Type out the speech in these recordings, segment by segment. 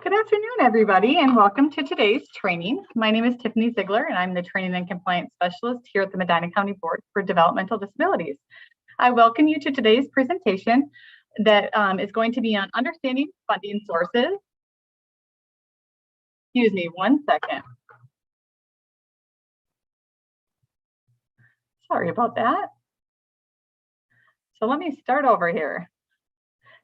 Good afternoon, everybody, and welcome to today's training. My name is Tiffany Ziegler, and I'm the Training and Compliance Specialist here at the Medina County Board for Developmental Disabilities. I welcome you to today's presentation that is going to be on understanding funding sources. Excuse me, one second. Sorry about that. So let me start over here.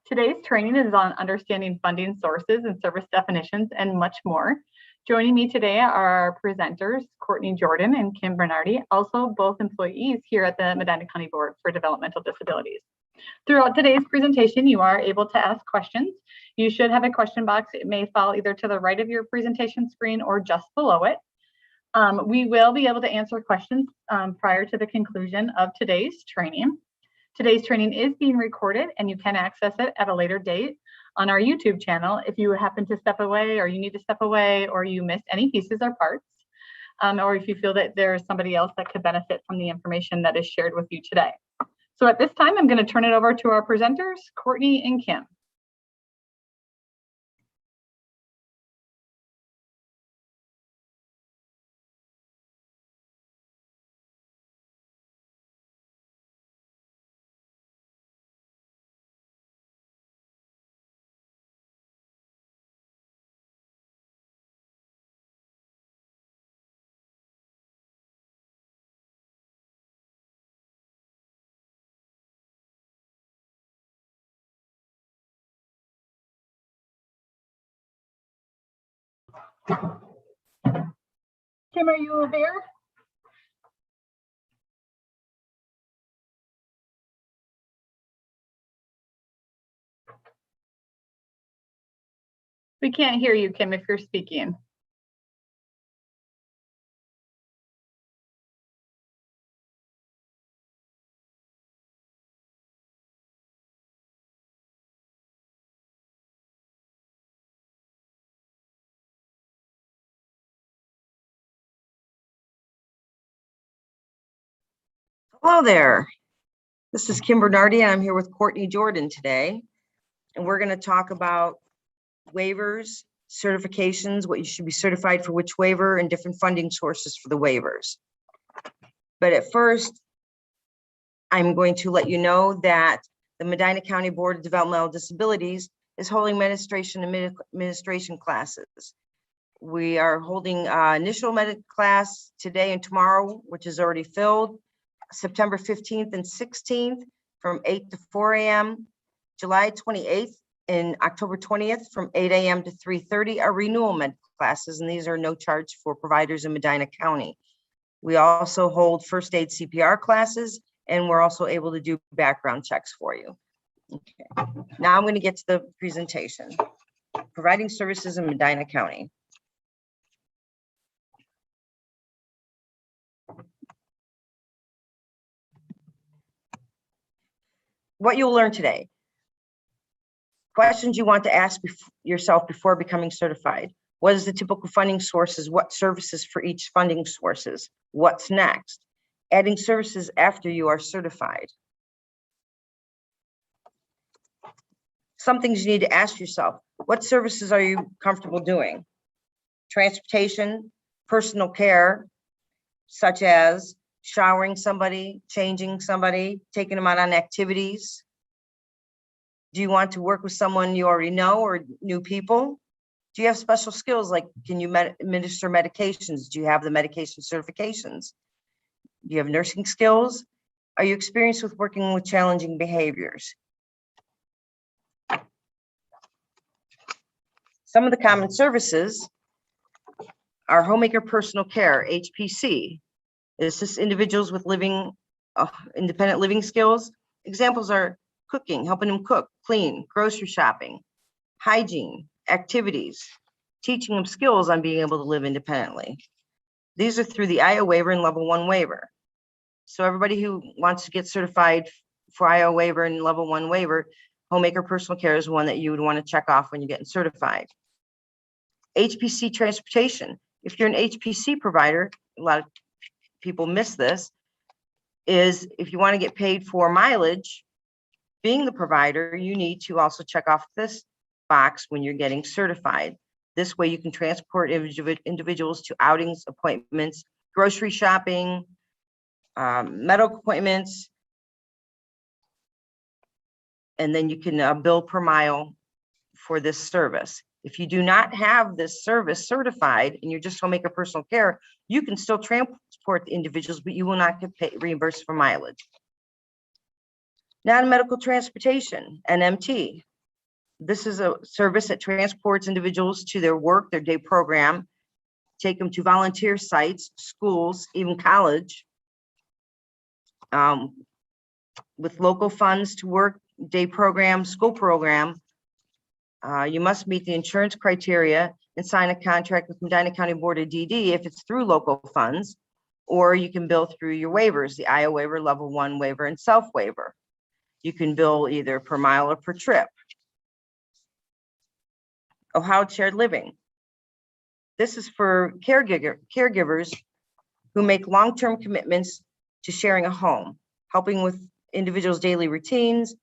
Today's training is on understanding funding sources and service definitions and much more. Joining me today are our presenters, Courtney Jordan and Kim Bernardi, also both employees here at the Medina County Board for Developmental Disabilities. Throughout today's presentation, you are able to ask questions. You should have a question box. It may fall either to the right of your presentation screen or just below it. We will be able to answer questions prior to the conclusion of today's training. Today's training is being recorded and you can access it at a later date on our YouTube channel if you happen to step away or you need to step away or you missed any pieces or parts, or if you feel that there's somebody else that could benefit from the information that is shared with you today. So at this time, I'm going to turn it over to our presenters, Courtney and Kim. Kim, are you there? We can't hear you, Kim, if you're speaking. Hello there. This is Kim Bernardi, and I'm here with Courtney Jordan today. And we're going to talk about waivers, certifications, what you should be certified for which waiver, and different funding sources for the waivers. But at first, I'm going to let you know that the Medina County Board of Developmental Disabilities is holding administration classes. We are holding initial medic class today and tomorrow, which is already filled. September 15th and 16th from 8 to 4 a.m. July 28th and October 20th from 8 a.m. to 3:30 are renewal med classes, and these are no charge for providers in Medina County. We also hold first aid CPR classes, and we're also able to do background checks for you. Okay. Now I'm going to get to the presentation. Providing services in Medina County. What you'll learn today. Questions you want to ask yourself before becoming certified. What is the typical funding sources? What services for each funding sources? What's next? Adding services after you are certified. Some things you need to ask yourself. What services are you comfortable doing? Transportation, personal care, such as showering somebody, changing somebody, taking them out on activities. Do you want to work with someone you already know or new people? Do you have special skills like can you administer medications? Do you have the medication certifications? Do you have nursing skills? Are you experienced with working with challenging behaviors? Some of the common services are Homemaker personal care, HPC. Assist individuals with independent living skills. Examples are cooking, helping them cook, clean, grocery shopping, hygiene, activities, teaching them skills on being able to live independently. These are through the IO waiver and level 1 waiver. So everybody who wants to get certified for IO waiver and level 1 waiver, Homemaker personal care is one that you would want to check off when you're getting certified. HPC transportation. If you're an HPC provider, a lot of people miss this, is if you want to get paid for mileage, being the provider, you need to also check off this box when you're getting certified. This way you can transport individuals to outings, appointments, grocery shopping, medical appointments, and then you can bill per mile for this service. If you do not have this service certified and you're just Homemaker Personal Care, you can still transport the individuals, but you will not get reimbursed for mileage. Non-medical transportation, NMT. This is a service that transports individuals to their work, their day program, take them to volunteer sites, schools, even college, with local funds to work, day program, school program. You must meet the insurance criteria and sign a contract with Medina County Board of DD if it's through local funds, or you can bill through your waivers, the IO waiver, level 1 waiver, and self waiver. You can bill either per mile or per trip. Ohio Shared Living. This is for caregivers who make long-term commitments to sharing a home, helping with individuals' daily routines.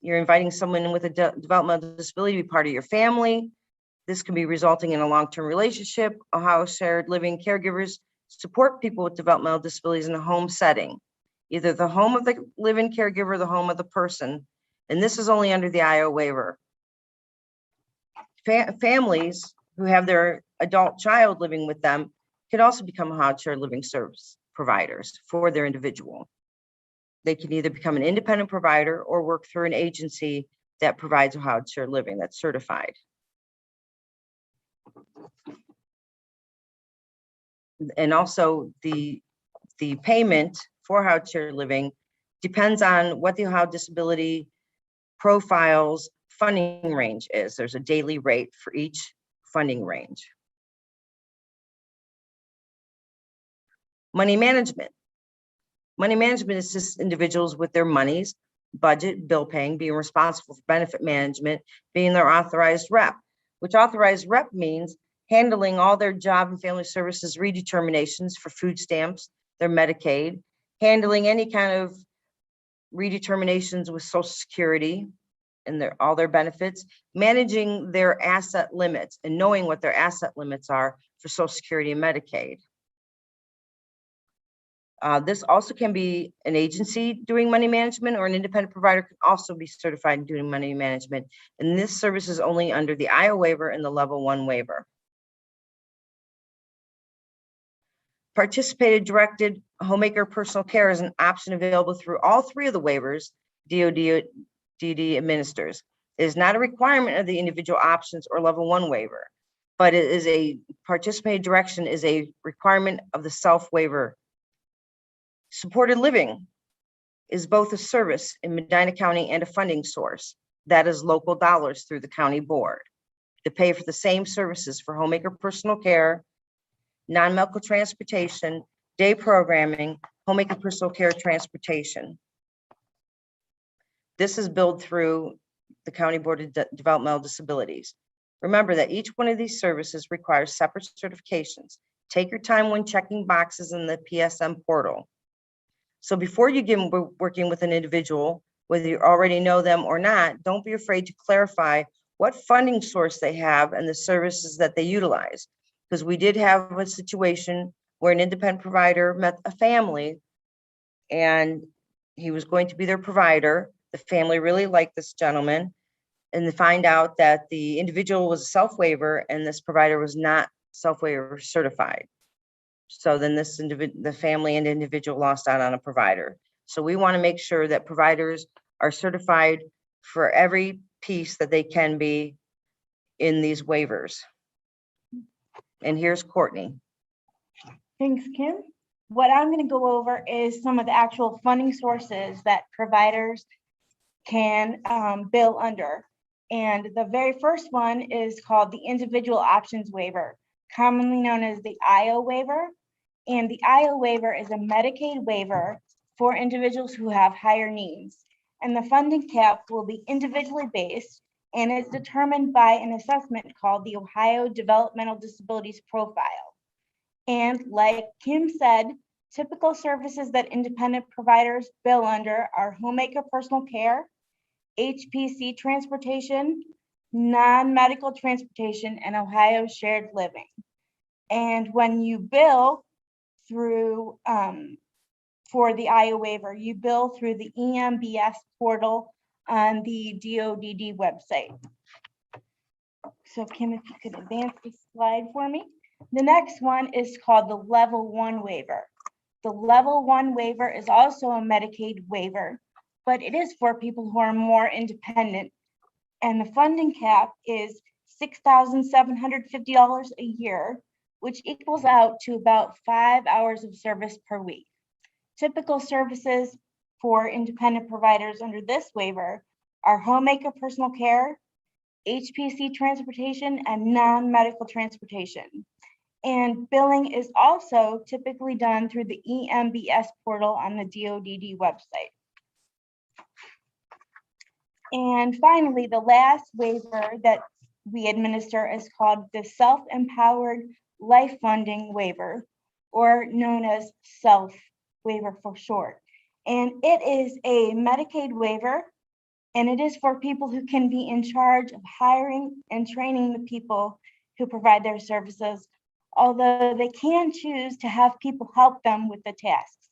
You're inviting someone with a developmental disability to be part of your family. This can be resulting in a long-term relationship. Ohio Shared Living caregivers support people with developmental disabilities in a home setting, either the home of the live-in caregiver or the home of the person. And this is only under the IO waiver. Families who have their adult child living with them can also become Ohio Shared Living service providers for their individual. They can either become an independent provider or work through an agency that provides Ohio Shared Living that's certified. And also the payment for Ohio Shared Living depends on what the Ohio Disability Profiles funding range is. There's a daily rate for each funding range. Money management. Money management assists individuals with their monies, budget, bill paying, being responsible for benefit management, being their authorized rep, which authorized rep means handling all their job and family services redeterminations for food stamps, their Medicaid, handling any kind of redeterminations with Social Security and all their benefits, managing their asset limits and knowing what their asset limits are for Social Security and Medicaid. This also can be an agency doing money management, or an independent provider can also be certified in doing money management. And this service is only under the IO waiver and the level 1 waiver. Participated directed Homemaker Personal Care is an option available through all 3 of the waivers DOD administers. It is not a requirement of the individual options or level 1 waiver, but it is a participated direction is a requirement of the self waiver. Supported living is both a service in Medina County and a funding source. That is local dollars through the county board to pay for the same services for Homemaker Personal Care, non-medical transportation, day programming, Homemaker Personal Care transportation. This is billed through the County Board of Developmental Disabilities. Remember that each one of these services requires separate certifications. Take your time when checking boxes in the PSM portal. So before you get working with an individual, whether you already know them or not, don't be afraid to clarify what funding source they have and the services that they utilize. Because we did have a situation where an independent provider met a family and he was going to be their provider. The family really liked this gentleman, and they find out that the individual was a self-waiver and this provider was not self-waiver certified. So then the family and individual lost out on a provider. So we want to make sure that providers are certified for every piece that they can be in these waivers. And here's Courtney. Thanks, Kim. What I'm going to go over is some of the actual funding sources that providers can bill under. And the very first one is called the Individual Options Waiver, commonly known as the IO waiver. And the IO waiver is a Medicaid waiver for individuals who have higher needs. And the funding cap will be individually based, and it's determined by an assessment called the Ohio Developmental Disabilities Profile. And like Kim said, typical services that independent providers bill under are Homemaker Personal Care, HPC Transportation, non-medical transportation, and Ohio shared living. And when you bill through, for the IA waiver, you bill through the EMBS portal on the DODD website. So Kim, if you could advance the slide for me. The next one is called the Level 1 waiver. The Level 1 waiver is also a Medicaid waiver, but it is for people who are more independent. And the funding cap is $6,750 a year, which equals out to about 5 hours of service per week. Typical services for independent providers under this waiver are Homemaker personal care, HPC transportation, and non-medical transportation. And billing is also typically done through the EMBS portal on the DODD website. And finally, the last waiver that we administer is called the Self-Empowered Life Funding Waiver, or known as SELF waiver for short. And it is a Medicaid waiver, and it is for people who can be in charge of hiring and training the people who provide their services, although they can choose to have people help them with the tasks.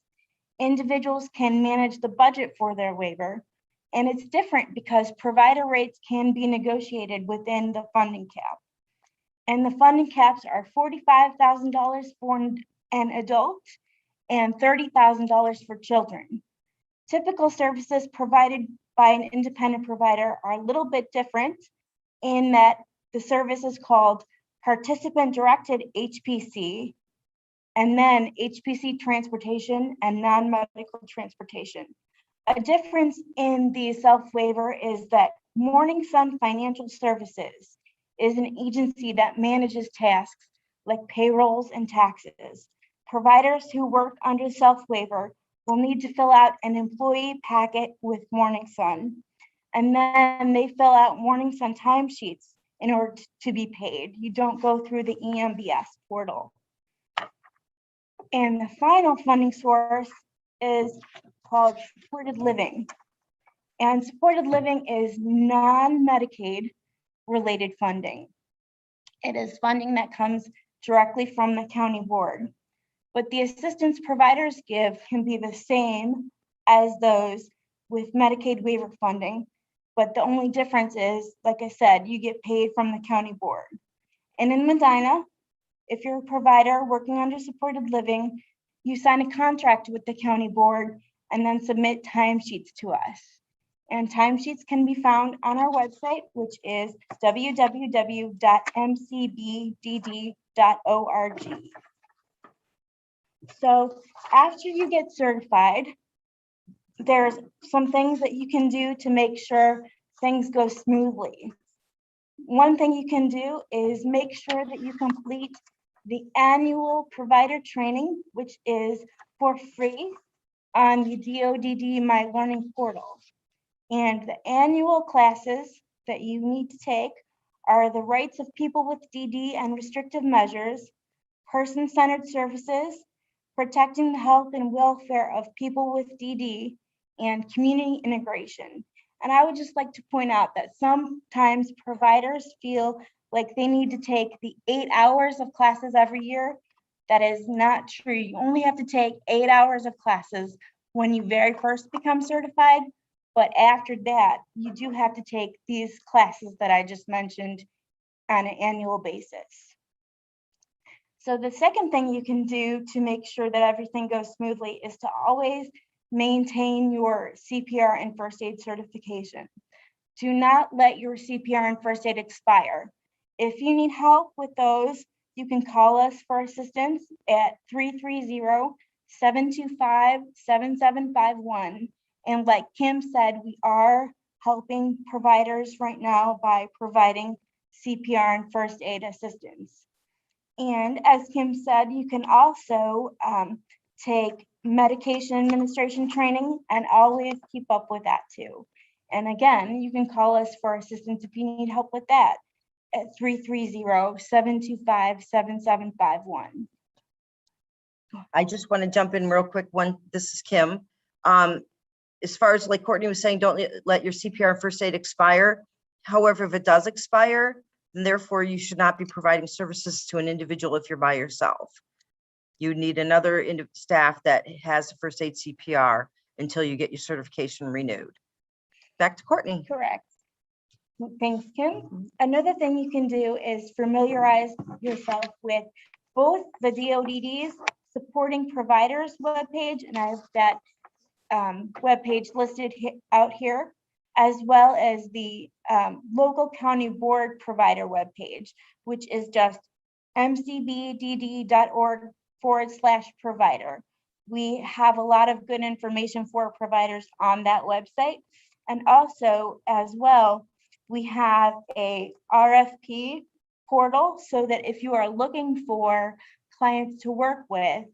Individuals can manage the budget for their waiver, and it's different because provider rates can be negotiated within the funding cap. And the funding caps are $45,000 for an adult and $30,000 for children. Typical services provided by an independent provider are a little bit different in that the service is called participant-directed HPC, and then HPC transportation and non-medical transportation. A difference in the self-waiver is that Morning Sun Financial Services is an agency that manages tasks like payrolls and taxes. Providers who work under self-waiver will need to fill out an employee packet with Morning Sun, and then they fill out Morning Sun timesheets in order to be paid. You don't go through the EMBS portal. And the final funding source is called supported living. And supported living is non-Medicaid related funding. It is funding that comes directly from the county board, but the assistance providers give can be the same as those with Medicaid waiver funding, but the only difference is, like I said, you get paid from the county board. And in Medina, if you're a provider working under supported living, you sign a contract with the county board and then submit timesheets to us. And timesheets can be found on our website, which is www.mcbdd.org. So after you get certified, there's some things that you can do to make sure things go smoothly. One thing you can do is make sure that you complete the annual provider training, which is for free on the DODD My Learning portal. And the annual classes that you need to take are the rights of people with DD and restrictive measures, person-centered services, protecting the health and welfare of people with DD, and community integration. And I would just like to point out that sometimes providers feel like they need to take the 8 hours of classes every year. That is not true. You only have to take 8 hours of classes when you very first become certified. But after that, you do have to take these classes that I just mentioned on an annual basis. So the second thing you can do to make sure that everything goes smoothly is to always maintain your CPR and first aid certification. Do not let your CPR and first aid expire. If you need help with those, you can call us for assistance at 330-725-7751. And like Kim said, we are helping providers right now by providing CPR and first aid assistance. And as Kim said, you can also take medication administration training and always keep up with that too. And again, you can call us for assistance if you need help with that at 330-725-7751. I just want to jump in real quick. This is Kim. As far as like Courtney was saying, don't let your CPR and first aid expire. However, if it does expire, then therefore you should not be providing services to an individual if you're by yourself. You need another staff that has a first aid CPR until you get your certification renewed. Back to Courtney. Correct. Thanks, Kim. Another thing you can do is familiarize yourself with both the DODD's supporting providers webpage, and I have that webpage listed out here, as well as the local county board provider webpage, which is just mcbdd.org/provider. We have a lot of good information for providers on that website. And also, as well, we have a RFP portal so that if you are looking for clients to work with,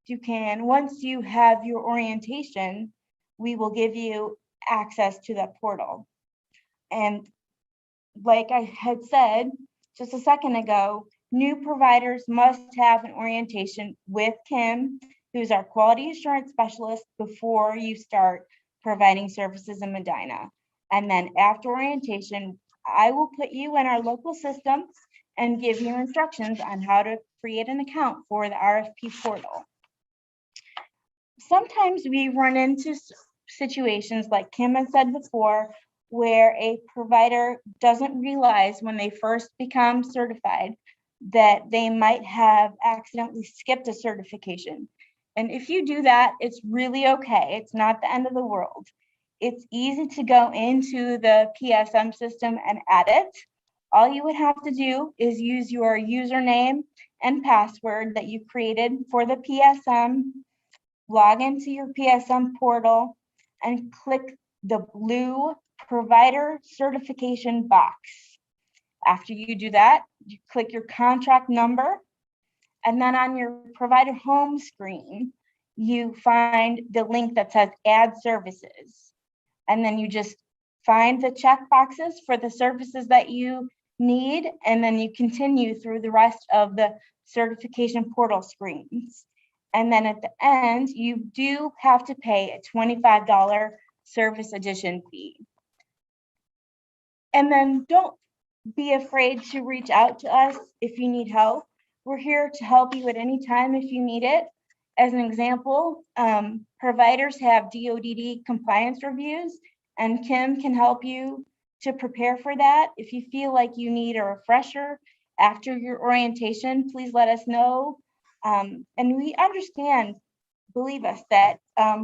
you can, once you have your orientation, we will give you access to that portal. And like I had said just a second ago, new providers must have an orientation with Kim, who's our quality assurance specialist, before you start providing services in Medina. And then after orientation, I will put you in our local system and give you instructions on how to create an account for the RFP portal. Sometimes we run into situations, like Kim had said before, where a provider doesn't realize when they first become certified that they might have accidentally skipped a certification. And if you do that, it's really okay. It's not the end of the world. It's easy to go into the PSM system and edit. All you would have to do is use your username and password that you created for the PSM, log into your PSM portal, and click the blue provider certification box. After you do that, you click your contract number, and then on your provider home screen, you find the link that says add services. And then you just find the check boxes for the services that you need, and then you continue through the rest of the certification portal screens. And then at the end, you do have to pay a $25 service addition fee. And then don't be afraid to reach out to us if you need help. We're here to help you at any time if you need it. As an example, providers have DODD compliance reviews, and Kim can help you to prepare for that. If you feel like you need a refresher after your orientation, please let us know. And we understand, believe us, that a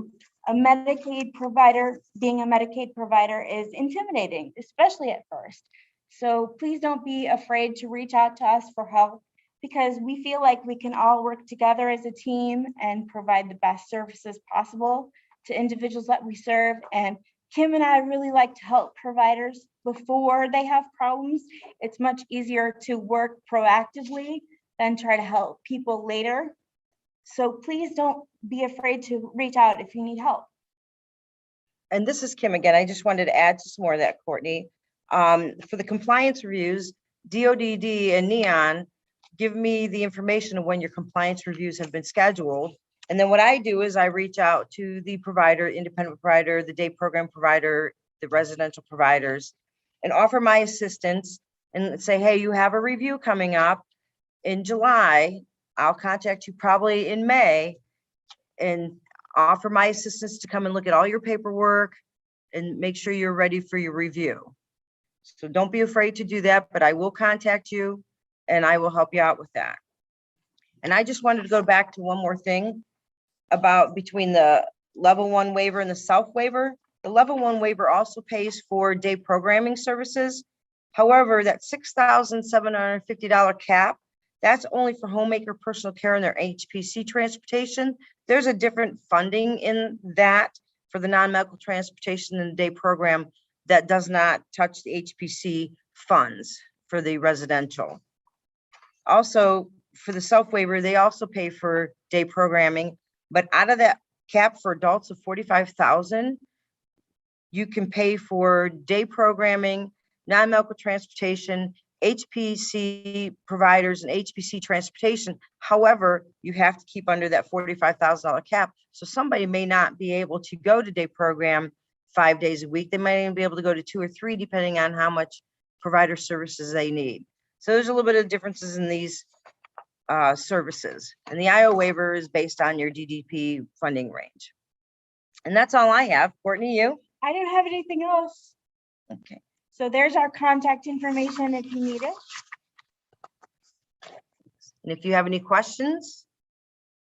Medicaid provider, being a Medicaid provider, is intimidating, especially at first. So please don't be afraid to reach out to us for help, because we feel like we can all work together as a team and provide the best services possible to individuals that we serve. And Kim and I really like to help providers before they have problems. It's much easier to work proactively than try to help people later. So please don't be afraid to reach out if you need help. And this is Kim again. I just wanted to add some more of that, Courtney. For the compliance reviews, DODD and NEON give me the information of when your compliance reviews have been scheduled. And then what I do is I reach out to the provider, independent provider, the day program provider, the residential providers, and offer my assistance and say, hey, you have a review coming up in July. I'll contact you probably in May and offer my assistance to come and look at all your paperwork and make sure you're ready for your review. So don't be afraid to do that, but I will contact you and I will help you out with that. And I just wanted to go back to one more thing about between the level 1 waiver and the self waiver. The level 1 waiver also pays for day programming services. However, that $6,750 cap, that's only for Homemaker personal care and their HPC transportation. There's a different funding in that for the non-medical transportation and the day program that does not touch the HPC funds for the residential. Also, for the self waiver, they also pay for day programming, but out of that cap for adults of $45,000, you can pay for day programming, non-medical transportation, HPC providers, and HPC transportation. However, you have to keep under that $45,000 cap. So somebody may not be able to go to day program 5 days a week. They might even be able to go to 2 or 3, depending on how much provider services they need. So there's a little bit of differences in these services. And the IO waiver is based on your DDP funding range. And that's all I have. Courtney, you? I don't have anything else. Okay. So there's our contact information if you need it. And if you have any questions,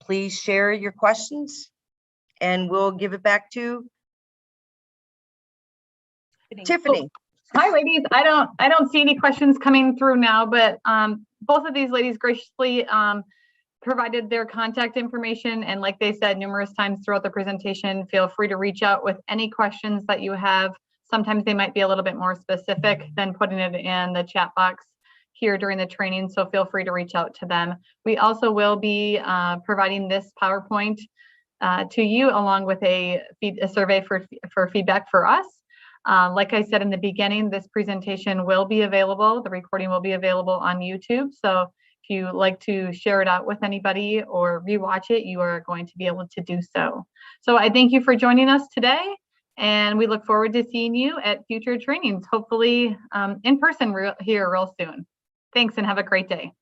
please share your questions and we'll give it back to Tiffany. Hi, ladies. I don't see any questions coming through now, but both of these ladies graciously provided their contact information. And like they said numerous times throughout the presentation, feel free to reach out with any questions that you have. Sometimes they might be a little bit more specific than putting it in the chat box here during the training. So feel free to reach out to them. We also will be providing this PowerPoint to you along with a survey for feedback for us. Like I said in the beginning, this presentation will be available. The recording will be available on YouTube. So if you like to share it out with anybody or rewatch it, you are going to be able to do so. So I thank you for joining us today. And we look forward to seeing you at future trainings, hopefully in person here real soon. Thanks and have a great day.